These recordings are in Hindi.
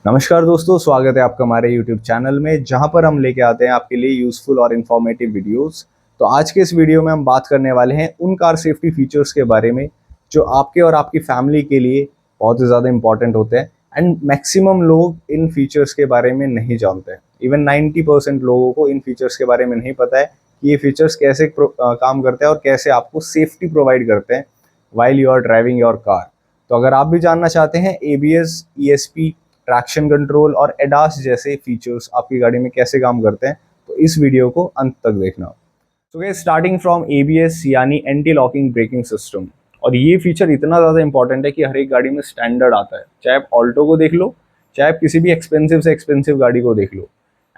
नमस्कार दोस्तों, स्वागत है आपका हमारे YouTube चैनल में जहां पर हम लेके आते हैं आपके लिए यूज़फुल और इन्फॉर्मेटिव वीडियोस। तो आज के इस वीडियो में हम बात करने वाले हैं उन कार सेफ्टी फीचर्स के बारे में जो आपके और आपकी फैमिली के लिए बहुत ही ज़्यादा इंपॉर्टेंट होते हैं। एंड मैक्सिमम लोग इन फीचर्स के बारे में नहीं जानते हैं। इवन 90% लोगों को इन फीचर्स के बारे में नहीं पता है कि ये फीचर्स कैसे काम करते हैं और कैसे आपको सेफ्टी प्रोवाइड करते हैं while you are driving your car. तो अगर आप भी जानना चाहते हैं ABS, ESP, ट्रैक्शन कंट्रोल और एडास जैसे फीचर्स आपकी गाड़ी में कैसे काम करते हैं, तो इस वीडियो को अंत तक देखना। तो गाइस, स्टार्टिंग फ्रॉम ABS यानी एंटी लॉकिंग ब्रेकिंग सिस्टम। और ये फीचर इतना ज़्यादा इंपॉर्टेंट है कि हर एक गाड़ी में स्टैंडर्ड आता है, चाहे आप ऑल्टो को देख लो, चाहे आप किसी भी एक्सपेंसिव से एक्सपेंसिव गाड़ी को देख लो।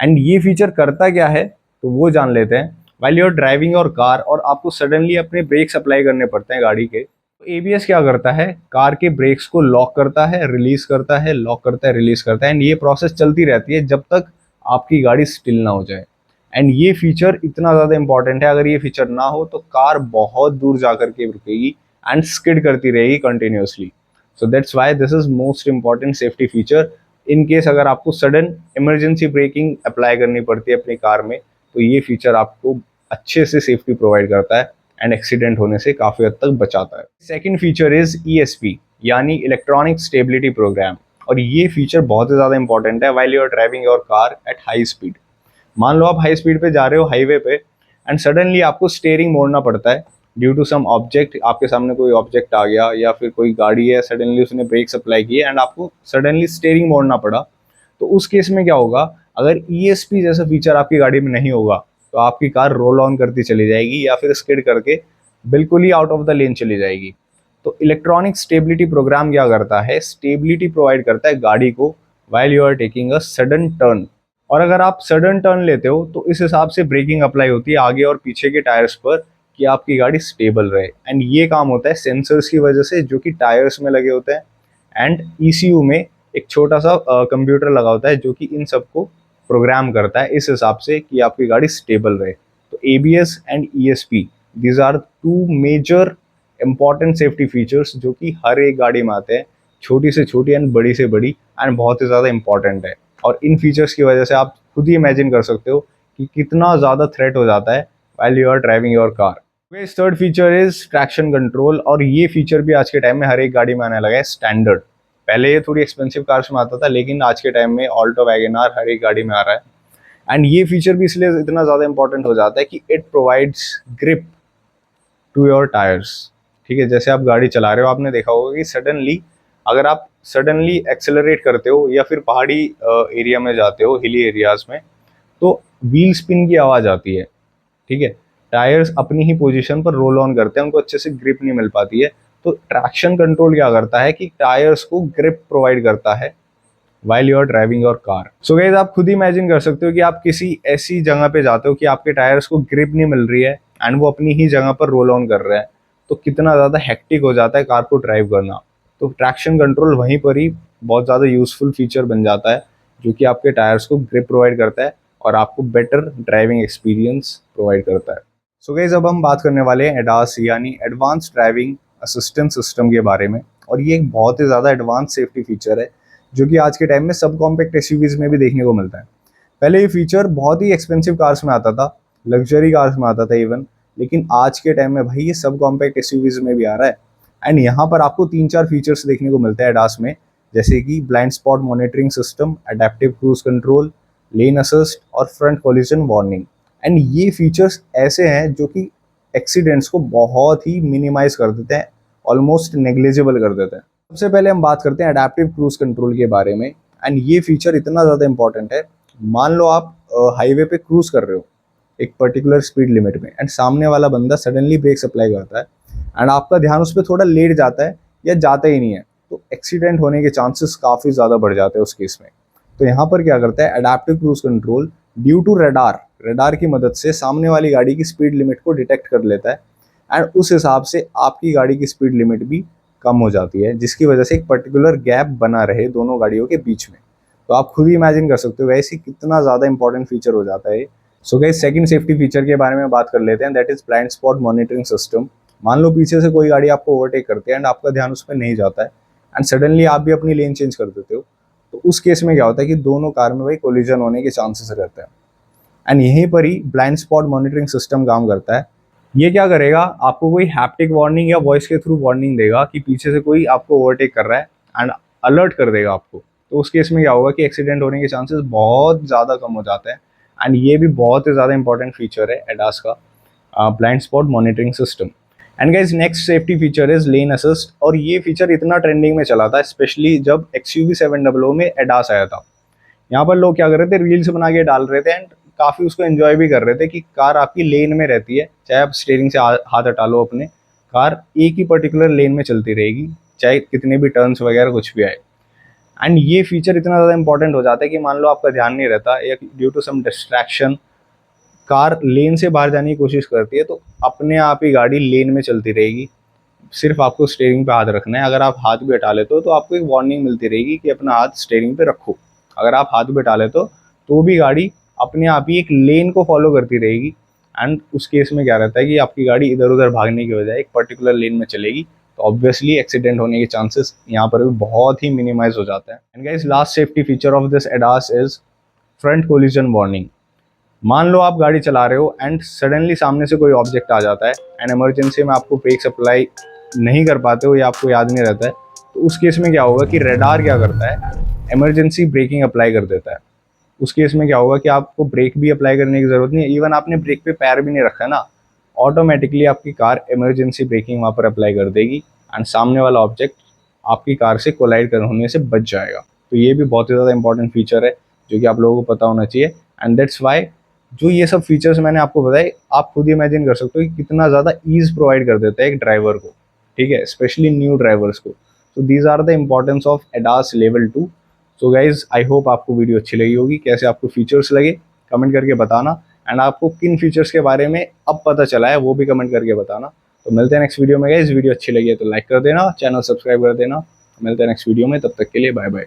एंड ये फीचर करता क्या है, तो वो जान लेते हैं। While you are driving your car और आपको सडनली अपने ब्रेक्स अप्लाई करने पड़ते हैं गाड़ी के, तो ABS क्या करता है, कार के ब्रेक्स को लॉक करता है, रिलीज करता है, लॉक करता है, रिलीज करता है। एंड ये प्रोसेस चलती रहती है जब तक आपकी गाड़ी स्टिल ना हो जाए। एंड ये फीचर इतना ज़्यादा इंपॉर्टेंट है, अगर ये फीचर ना हो तो कार बहुत दूर जा करके रुकेगी एंड स्किड करती रहेगी continuously. So that's why this is most important safety feature. In case अगर आपको सडन इमरजेंसी ब्रेकिंग अप्लाई करनी पड़ती है अपनी कार में, तो ये फीचर आपको अच्छे से सेफ्टी प्रोवाइड करता है एंड एक्सीडेंट होने से काफ़ी हद तक बचाता है। सेकेंड फीचर इज ESP यानी इलेक्ट्रॉनिक स्टेबिलिटी प्रोग्राम। और ये फीचर बहुत ही ज़्यादा इंपॉर्टेंट है while you are driving your car at high speed. मान लो आप हाई स्पीड पे जा रहे हो हाईवे पे, एंड सडनली आपको स्टीयरिंग मोड़ना पड़ता है ड्यू टू सम ऑब्जेक्ट। आपके सामने कोई ऑब्जेक्ट आ गया या फिर कोई गाड़ी है, सडनली उसने ब्रेक अप्लाई किए एंड आपको सडनली स्टीयरिंग मोड़ना पड़ा। तो उस केस में क्या होगा, अगर ESP जैसा फीचर आपकी गाड़ी में नहीं होगा तो आपकी कार रोल ऑन करती चली जाएगी या फिर स्किड करके बिल्कुल ही आउट ऑफ द लेन चली जाएगी। तो इलेक्ट्रॉनिक स्टेबिलिटी प्रोग्राम क्या करता है, स्टेबिलिटी प्रोवाइड करता है गाड़ी को while you are taking a sudden turn. और अगर आप सडन टर्न लेते हो तो इस हिसाब से ब्रेकिंग अप्लाई होती है आगे और पीछे के टायर्स पर कि आपकी गाड़ी स्टेबल रहे। एंड ये काम होता है सेंसर्स की वजह से जो कि टायर्स में लगे होते हैं। एंड ECU में एक छोटा सा कंप्यूटर लगा होता है जो कि इन सबको प्रोग्राम करता है इस हिसाब से कि आपकी गाड़ी स्टेबल रहे। तो ABS and ESP, these are two major important safety features जो कि हर एक गाड़ी में आते हैं, छोटी से छोटी एंड बड़ी से बड़ी, एंड बहुत ही ज़्यादा इंपॉर्टेंट है। और इन फीचर्स की वजह से आप खुद ही इमेजिन कर सकते हो कि कितना ज़्यादा थ्रेट हो जाता है while you are driving your car. Third feature is traction control. और ये फीचर भी आज के टाइम में हर एक गाड़ी में आने लगा है स्टैंडर्ड। पहले ये थोड़ी एक्सपेंसिव कार्स में आता था, लेकिन आज के टाइम में ऑल्टो, वैगनआर हर एक गाड़ी में आ रहा है। एंड ये फीचर भी इसलिए इतना ज़्यादा इंपॉर्टेंट हो जाता है कि it provides grip to your tyres. ठीक है, जैसे आप गाड़ी चला रहे हो, आपने देखा होगा कि सडनली अगर आप सडनली एक्सेलरेट करते हो या फिर पहाड़ी एरिया में जाते हो, हिली एरियाज में, तो व्हील स्पिन की आवाज़ आती है। ठीक है, टायर्स अपनी ही पोजीशन पर रोल ऑन करते हैं, उनको अच्छे से ग्रिप नहीं मिल पाती है। तो ट्रैक्शन कंट्रोल क्या करता है कि टायर्स को ग्रिप प्रोवाइड करता है while you are driving your car. So guys, आप खुद ही इमेजिन कर सकते हो कि आप किसी ऐसी जगह पे जाते हो कि आपके टायर्स को ग्रिप नहीं मिल रही है एंड वो अपनी ही जगह पर रोल ऑन कर रहे हैं, तो कितना ज़्यादा हेक्टिक हो जाता है कार को ड्राइव करना। तो ट्रैक्शन कंट्रोल वहीं पर ही बहुत ज़्यादा यूजफुल फीचर बन जाता है जो कि आपके टायर्स को ग्रिप प्रोवाइड करता है और आपको बेटर ड्राइविंग एक्सपीरियंस प्रोवाइड करता है। सो गाइस, अब हम बात करने वाले हैं एडास यानी एडवांस ड्राइविंग असिस्टेंस सिस्टम के बारे में। और ये एक बहुत ही ज़्यादा एडवांस सेफ्टी फीचर है जो कि आज के टाइम में सब कॉम्पैक्ट SUVs में भी देखने को मिलता है। पहले ये फीचर बहुत ही एक्सपेंसिव कार्स में आता था, लग्जरी कार्स में आता था इवन, लेकिन आज के टाइम में भाई ये सब कॉम्पैक्ट SUVs में भी आ रहा है। एंड यहाँ पर आपको 3-4 फीचर्स देखने को मिलते हैं एडास में, जैसे कि blind spot monitoring system, adaptive cruise control, लेन असिस्ट और फ्रंट कोलिजन वार्निंग। एंड ये फीचर्स ऐसे हैं जो कि एक्सीडेंट्स को बहुत ही मिनिमाइज कर देते हैं, ऑलमोस्ट नेग्लिजिबल कर देते हैं। सबसे पहले हम बात करते हैं अडेप्टिव क्रूज कंट्रोल के बारे में। एंड ये फीचर इतना ज़्यादा इंपॉर्टेंट है, मान लो आप हाईवे पे क्रूज कर रहे हो एक पर्टिकुलर स्पीड लिमिट में, एंड सामने वाला बंदा सडनली ब्रेक अप्लाई करता है एंड आपका ध्यान उस पर थोड़ा लेट जाता है या जाता ही नहीं है, तो एक्सीडेंट होने के चांसेस काफ़ी ज़्यादा बढ़ जाते हैं उस केस में। तो यहाँ पर क्या करता है adaptive cruise control, due to radar, radar की मदद से सामने वाली गाड़ी की स्पीड लिमिट को डिटेक्ट कर लेता है एंड उस हिसाब से आपकी गाड़ी की स्पीड लिमिट भी कम हो जाती है, जिसकी वजह से एक पर्टिकुलर गैप बना रहे दोनों गाड़ियों के बीच में। तो आप खुद ही इमेजिन कर सकते हो वैसे कितना ज़्यादा इंपॉर्टेंट फीचर हो जाता है। So guys, second safety feature के बारे में बात कर लेते हैं, that is blind spot monitoring system. मान लो पीछे से कोई गाड़ी आपको ओवरटेक करती है एंड आपका ध्यान उस पर नहीं जाता है एंड सडनली आप भी अपनी लेन चेंज कर देते हो, तो उस केस में क्या होता है कि दोनों कार में भाई कोलिजन होने के चांसेस रहते हैं। एंड यहीं पर ही ब्लाइंड स्पॉट मॉनिटरिंग सिस्टम काम करता है। ये क्या करेगा, आपको कोई हैप्टिक वार्निंग या वॉइस के थ्रू वार्निंग देगा कि पीछे से कोई आपको ओवरटेक कर रहा है एंड अलर्ट कर देगा आपको। तो उस केस में क्या होगा कि एक्सीडेंट होने के चांसेस बहुत ज़्यादा कम हो जाते हैं। एंड ये भी बहुत ही ज़्यादा इंपॉर्टेंट फीचर है एडास का, blind spot monitoring system. And guys next safety feature is lane assist, और ये फीचर इतना ट्रेंडिंग में चला था स्पेशली जब XUV 700 में एडास आया था। यहाँ पर लोग क्या कर रहे थे, रील्स बना के डाल रहे थे एंड काफ़ी उसको एंजॉय भी कर रहे थे कि कार आपकी लेन में रहती है, चाहे आप स्टीयरिंग से हाथ हटा लो अपने, कार एक ही पर्टिकुलर लेन में चलती रहेगी, चाहे कितने भी टर्न्स वगैरह कुछ भी आए। एंड ये फीचर इतना ज़्यादा इंपॉर्टेंट हो जाता है कि मान लो आपका ध्यान नहीं रहता या due to some distraction car lane से बाहर जाने की कोशिश करती है, तो अपने आप ही गाड़ी लेन में चलती रहेगी। सिर्फ आपको स्टीयरिंग पे हाथ रखना है। अगर आप हाथ भी हटा लेते हो तो आपको एक वार्निंग मिलती रहेगी कि अपना हाथ स्टीयरिंग पे रखो। अगर आप हाथ भी हटा लेते हो तो भी गाड़ी अपने आप ही एक लेन को फॉलो करती रहेगी। एंड उस केस में क्या रहता है कि आपकी गाड़ी इधर उधर भागने की बजाय एक पर्टिकुलर लेन में चलेगी, तो ऑब्वियसली एक्सीडेंट होने के चांसेस यहाँ पर भी बहुत ही मिनिमाइज हो जाते हैं। And guys last safety feature of this ADAS is front collision warning. मान लो आप गाड़ी चला रहे हो एंड सडनली सामने से कोई ऑब्जेक्ट आ जाता है एंड इमरजेंसी में आपको ब्रेक अप्लाई नहीं कर पाते हो या आपको याद नहीं रहता है, तो उस केस में क्या होगा कि रेडार क्या करता है, इमरजेंसी ब्रेकिंग अप्लाई कर देता है। उस केस में क्या होगा कि आपको ब्रेक भी अप्लाई करने की ज़रूरत नहीं है, इवन आपने ब्रेक पे पैर भी नहीं रखा है ना, ऑटोमेटिकली आपकी कार इमरजेंसी ब्रेकिंग वहाँ पर अप्लाई कर देगी एंड सामने वाला ऑब्जेक्ट आपकी कार से कोलाइड होने से बच जाएगा। तो ये भी बहुत ही ज़्यादा इंपॉर्टेंट फीचर है जो कि आप लोगों को पता होना चाहिए। एंड दैट्स वाई जो ये सब फीचर्स मैंने आपको बताए, आप खुद इमेजिन कर सकते हो कि कितना ज़्यादा ईज प्रोवाइड कर देता है एक ड्राइवर को, ठीक है, स्पेशली न्यू ड्राइवर्स को। So these are the importance of ADAS level 2। So guys I hope आपको वीडियो अच्छी लगी होगी। कैसे आपको फीचर्स लगे कमेंट करके बताना, एंड आपको किन फीचर्स के बारे में अब पता चला है वो भी कमेंट करके बताना। तो मिलते हैं नेक्स्ट वीडियो में गाइज। वीडियो अच्छी लगी है तो लाइक कर देना, चैनल सब्सक्राइब कर देना। मिलते हैं नेक्स्ट वीडियो में, तब तक के लिए बाय बाय।